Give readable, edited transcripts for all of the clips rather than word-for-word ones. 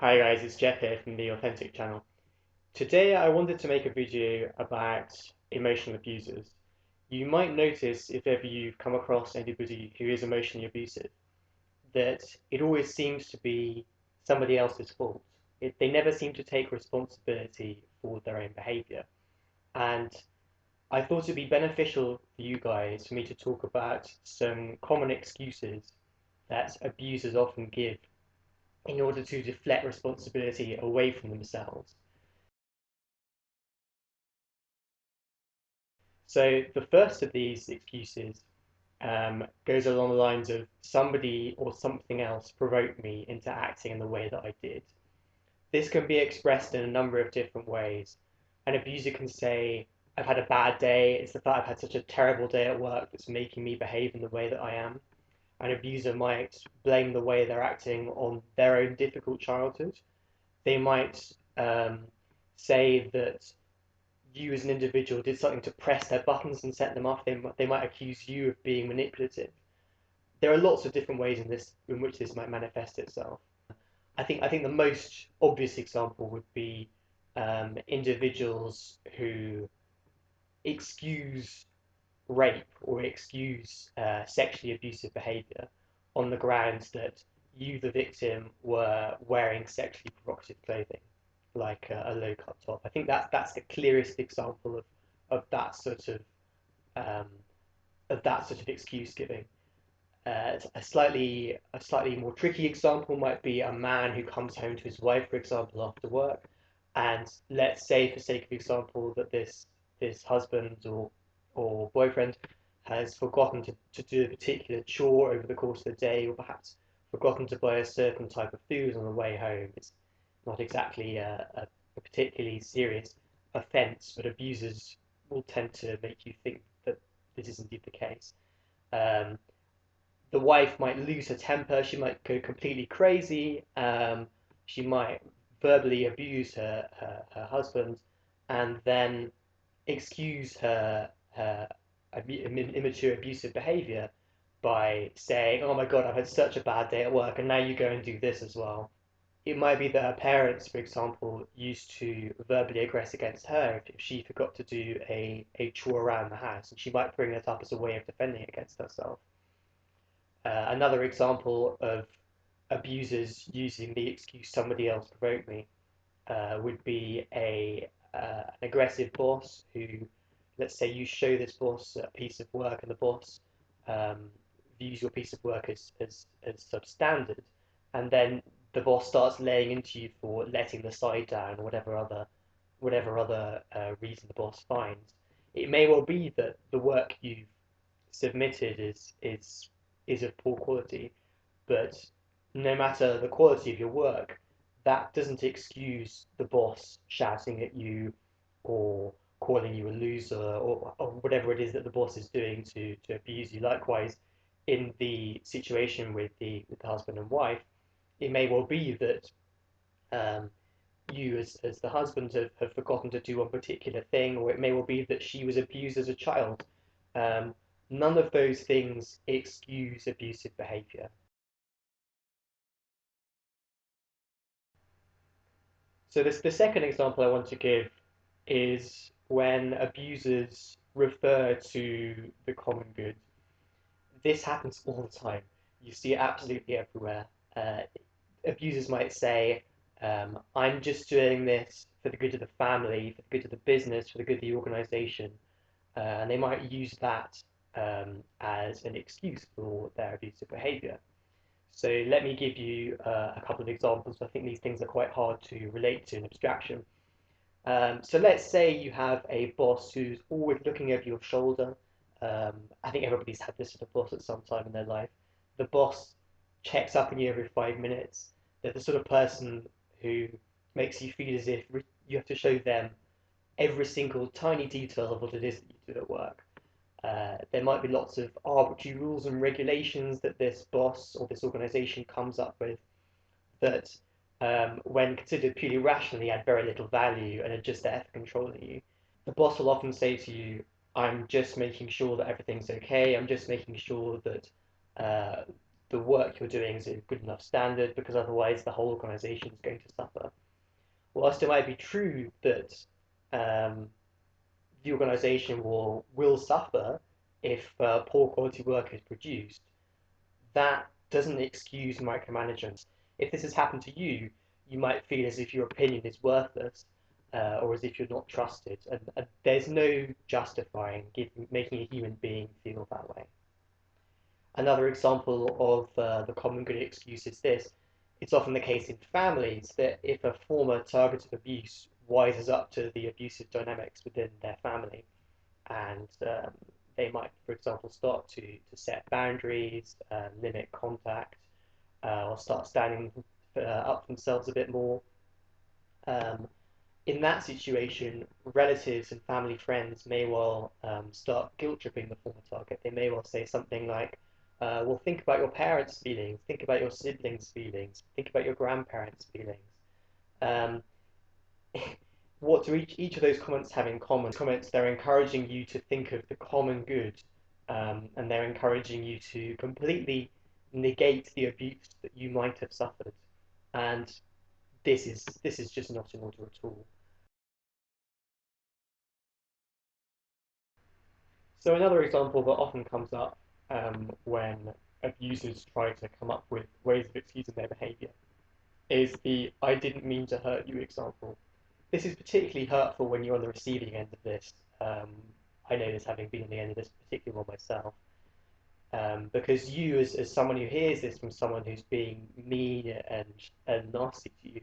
Hi guys, it's Jeff here from the Authentic channel. Today I wanted to make a video about emotional abusers. You might notice if ever you've come across anybody who is emotionally abusive that it always seems to be somebody else's fault. They never seem to take responsibility for their own behavior. And I thought it'd be beneficial for you guys for me to talk about some common excuses that abusers often give in order to deflect responsibility away from themselves. So the first of these excuses goes along the lines of somebody or something else provoked me into acting in the way that I did. This can be expressed in a number of different ways. An abuser can say, I've had a bad day, it's the fact I've had such a terrible day at work that's making me behave in the way that I am. An abuser might blame the way they're acting on their own difficult childhood. They might say that you as an individual did something to press their buttons and set them off. They might accuse you of being manipulative. There are lots of different ways in which this might manifest itself. I think the most obvious example would be individuals who excuse rape or excuse sexually abusive behaviour on the grounds that you, the victim, were wearing sexually provocative clothing, like a low cut top. I think that's the clearest example of that sort um, of that sort of excuse giving. A slightly more tricky example might be a man who comes home to his wife, for example, after work, and let's say, for sake of example, that this husband or boyfriend has forgotten to do a particular chore over the course of the day, or perhaps forgotten to buy a certain type of food on the way home. It's not exactly a particularly serious offence, but abusers will tend to make you think that this is indeed the case. Um, the wife might lose her temper. She might go completely crazy. She might verbally abuse her husband, and then excuse her immature abusive behavior by saying, "Oh my God, I've had such a bad day at work, and now you go and do this as well." It might be that her parents, for example, used to verbally aggress against her if she forgot to do a chore around the house, and she might bring it up as a way of defending against herself. Another example of abusers using the excuse somebody else provoked me would be an aggressive boss who, let's say, you show this boss a piece of work and the boss um, views your piece of work as substandard, and then the boss starts laying into you for letting the side down or whatever other reason the boss finds. It may well be that the work you've submitted is of poor quality, but no matter the quality of your work, that doesn't excuse the boss shouting at you or calling you a loser or whatever it is that the boss is doing to abuse you. Likewise, in the situation with the husband and wife, it may well be that um, you as the husband have forgotten to do one particular thing, or it may well be that she was abused as a child. Um, None of those things excuse abusive behavior. So the second example I want to give is when abusers refer to the common good. This happens all the time. You see it absolutely everywhere. Uh, Abusers might say, I'm just doing this for the good of the family, for the good of the business, for the good of the organization. And they might use that as an excuse for their abusive behavior. So let me give you a couple of examples. I think these things are quite hard to relate to in abstraction. So let's say you have a boss who's always looking over your shoulder. I think everybody's had this sort of boss at some time in their life. The boss checks up on you every 5 minutes. They're the sort of person who makes you feel as if you have to show them every single tiny detail of what it is that you do at work. There might be lots of arbitrary rules and regulations that this boss or this organization comes up with that, when considered purely rationally, add very little value and are just there for controlling you. The boss will often say to you, I'm just making sure that everything's okay. I'm just making sure that the work you're doing is a good enough standard, because otherwise the whole organization is going to suffer. Whilst it might be true that um, the organization will suffer if poor quality work is produced, that doesn't excuse micromanagement. If this has happened to you, you might feel as if your opinion is worthless, or as if you're not trusted, and there's no justifying making a human being feel that way. Another example of the common good excuse is this. It's often the case in families that if a former target of abuse wises up to the abusive dynamics within their family, and they might, for example, start to set boundaries, limit contact, or start standing up for themselves a bit more. Um, in that situation, relatives and family friends may well start guilt tripping the former target. They may well say something like, well, think about your parents' feelings, think about your siblings' feelings, think about your grandparents' feelings. Um, what do each of those comments have in common? Comments, they're encouraging you to think of the common good, and they're encouraging you to completely negate the abuse that you might have suffered. And this is just not in order at all. So another example that often comes up when abusers try to come up with ways of excusing their behaviour is the "I didn't mean to hurt you" example. This is particularly hurtful when you're on the receiving end of this. Um, I know this, having been on the end of this particular one myself, because you, as someone who hears this from someone who's being mean and nasty to you,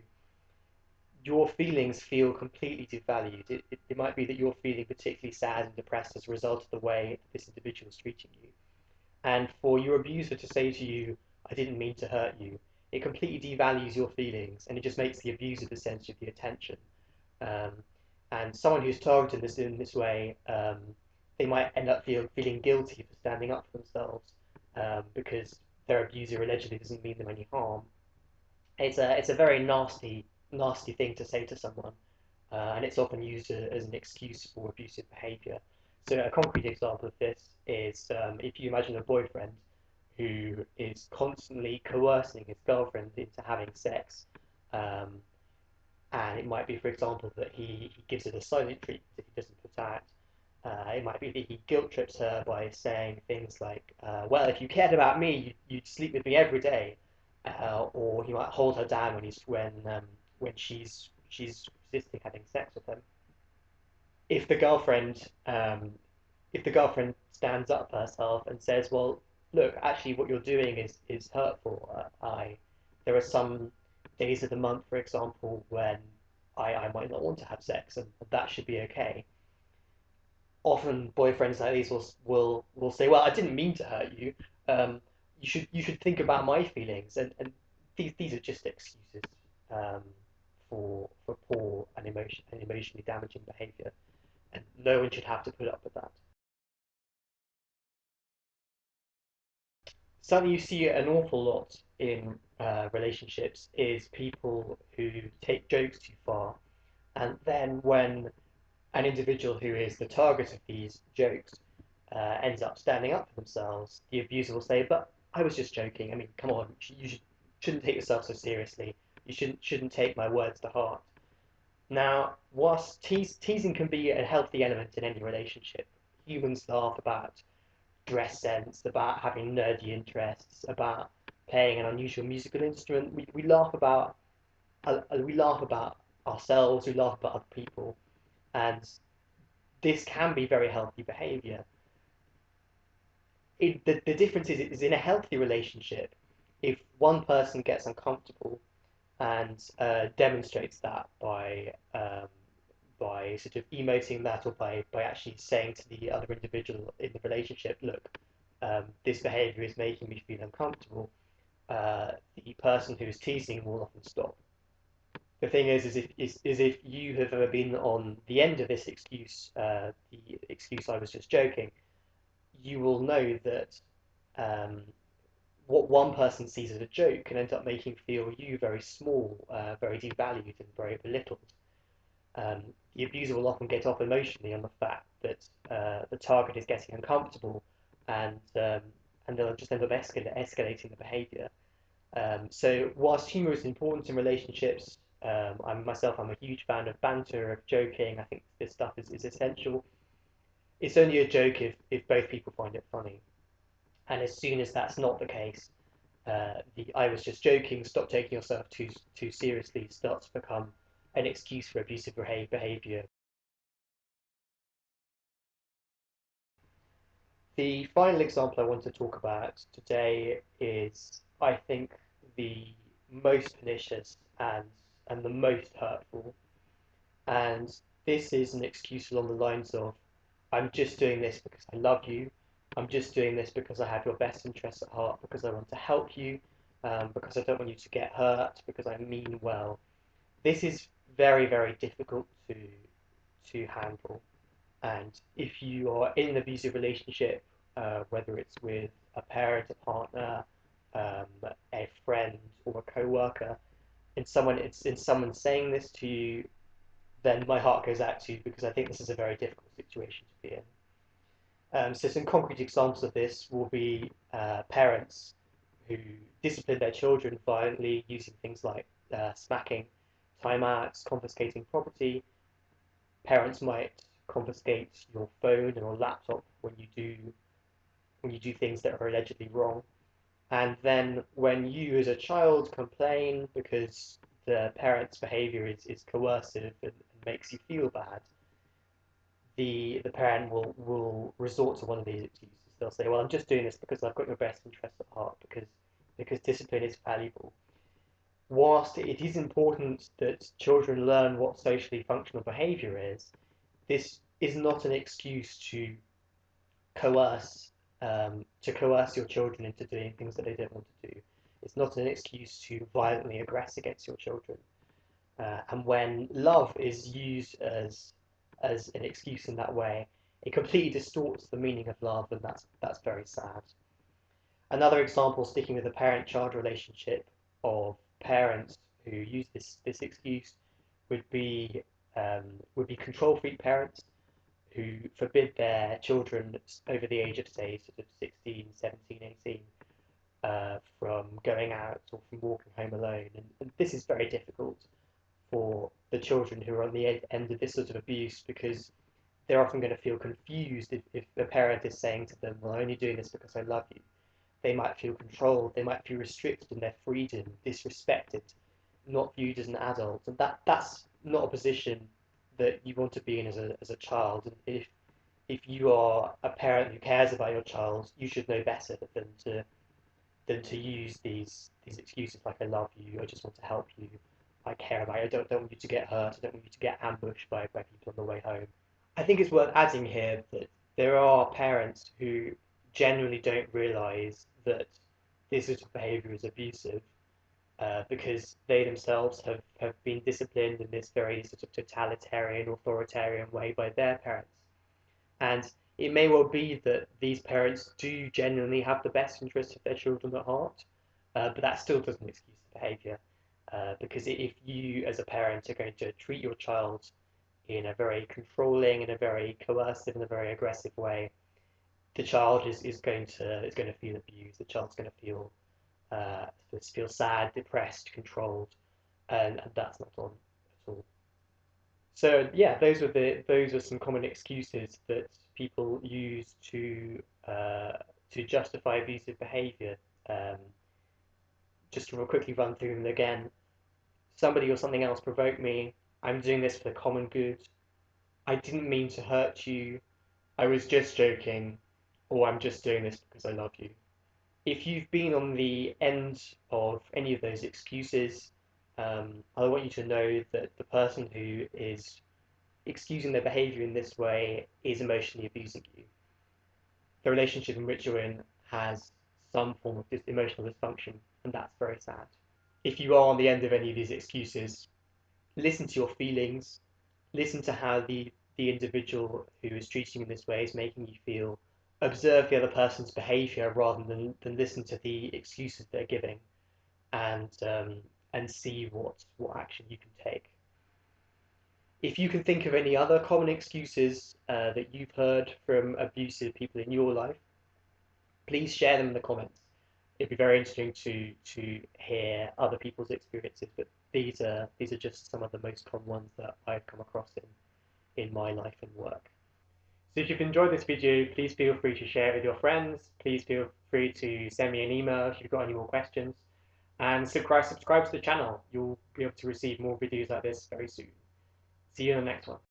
your feelings feel completely devalued. It might be that you're feeling particularly sad and depressed as a result of the way this individual is treating you. And for your abuser to say to you, "I didn't mean to hurt you," it completely devalues your feelings, and it just makes the abuser the center of the attention. Um, and someone who's targeted this in this way, they might end up feeling guilty for standing up for themselves, because their abuser allegedly doesn't mean them any harm. It's a very nasty thing to say to someone, and it's often used as an excuse for abusive behaviour. So a concrete example of this is, if you imagine a boyfriend who is constantly coercing his girlfriend into having sex, um, and it might be, for example, that he gives her the silent treatment if he doesn't put out. It might be that he guilt trips her by saying things like, "Well, if you cared about me, you'd sleep with me every day," or he might hold her down when she's resisting having sex with him. If the girlfriend if the girlfriend stands up for herself and says, "Well, look, actually, what you're doing is hurtful. I There are some days of the month, for example, when I might not want to have sex, and that should be okay." Often, boyfriends like these will say, "Well, I didn't mean to hurt you. Um, you should think about my feelings," and these are just excuses um, for poor and emotionally damaging behaviour, and no one should have to put up with that. Something you see an awful lot in relationships is people who take jokes too far, and then when an individual who is the target of these jokes ends up standing up for themselves, the abuser will say, "But I was just joking. I mean, come on, shouldn't take yourself so seriously. You shouldn't take my words to heart." Now, whilst teasing can be a healthy element in any relationship, humans laugh about dress sense, about having nerdy interests, about playing an unusual musical instrument. We laugh about ourselves, we laugh about other people, and this can be very healthy behavior. The difference is in a healthy relationship, if one person gets uncomfortable and demonstrates that by sort of emoting that, or by actually saying to the other individual in the relationship, "Look, this behavior is making me feel uncomfortable," the person who is teasing will often stop. The thing is if you have ever been on the end of this excuse, the excuse "I was just joking," you will know that um, what one person sees as a joke can end up making feel you very small, very devalued, and very belittled. The abuser will often get off emotionally on the fact that the target is getting uncomfortable, and and they'll just end up escalating the behavior. So whilst humor is important in relationships, I'm a huge fan of banter, of joking. I think this stuff is essential. It's only a joke if both people find it funny. And as soon as that's not the case, the "I was just joking, stop taking yourself too seriously" starts to become an excuse for abusive behavior. The final example I want to talk about today is, I think, the most pernicious and the most hurtful. And this is an excuse along the lines of, "I'm just doing this because I love you. I'm just doing this because I have your best interests at heart, because I want to help you, because I don't want you to get hurt, because I mean well." This is very, very difficult to handle. And if you are in an abusive relationship, whether it's with a parent, a partner, um, a friend, or a co-worker, in someone saying this to you, then my heart goes out to you, because I think this is a very difficult situation to be in. So some concrete examples of this will be parents who discipline their children violently using things like smacking, timeouts, confiscating property. Parents might confiscate your phone or laptop when you do things that are allegedly wrong. And then when you as a child complain because the parent's behavior is coercive and makes you feel bad, the parent will resort to one of these excuses. They'll say, "Well, I'm just doing this because I've got your best interests at heart, because discipline is valuable." Whilst it is important that children learn what socially functional behaviour is, this is not an excuse coerce to coerce your children into doing things that they don't want to do. It's not an excuse to violently aggress against your children. And when love is used as an excuse in that way, it completely distorts the meaning of love, and that's very sad. Another example, sticking with the parent-child relationship, of parents who use this excuse would be control freak parents who forbid their children over the age of, say, sort of 16, 17, 18, from going out or from walking home alone. And this is very difficult for the children who are on the end of this sort of abuse, because they're often going to feel confused if the parent is saying to them, "Well, I'm only doing this because I love you." They might feel controlled, they might feel restricted in their freedom, disrespected, not viewed as an adult. And that's not a position that you want to be in as a child. And if you are a parent who cares about your child, you should know better than to use these excuses like "I love you, I just want to help you, I care about you, I don't want you to get hurt, I don't want you to get ambushed by people on the way home." I think it's worth adding here that there are parents who genuinely don't realise that this sort of behaviour is abusive, because they themselves have been disciplined in this very sort of totalitarian, authoritarian way by their parents. And it may well be that these parents do genuinely have the best interests of their children at heart, but that still doesn't excuse the behaviour. Because if you, as a parent, are going to treat your child in a very controlling, in a very coercive, in a very aggressive way, the child is going to feel abused. The child's going to feel sad, depressed, controlled, and that's not on at all. So yeah, those are some common excuses that people use to justify abusive behaviour. Um, just to quickly run through them again: somebody or something else provoked me. I'm doing this for the common good. I didn't mean to hurt you. I was just joking. Or I'm just doing this because I love you. If you've been on the end of any of those excuses, I want you to know that the person who is excusing their behavior in this way is emotionally abusing you. The relationship in which you're in has some form of emotional dysfunction, and that's very sad. If you are on the end of any of these excuses, listen to your feelings, listen to how the individual who is treating you in this way is making you feel, observe the other person's behavior rather than listen to the excuses they're giving, and see what action you can take. If you can think of any other common excuses that you've heard from abusive people in your life, please share them in the comments. It'd be very interesting to hear other people's experiences, but these are just some of the most common ones that I've come across in my life and work. So if you've enjoyed this video, please feel free to share it with your friends. Please feel free to send me an email if you've got any more questions. And subscribe to the channel. You'll be able to receive more videos like this very soon. See you in the next one.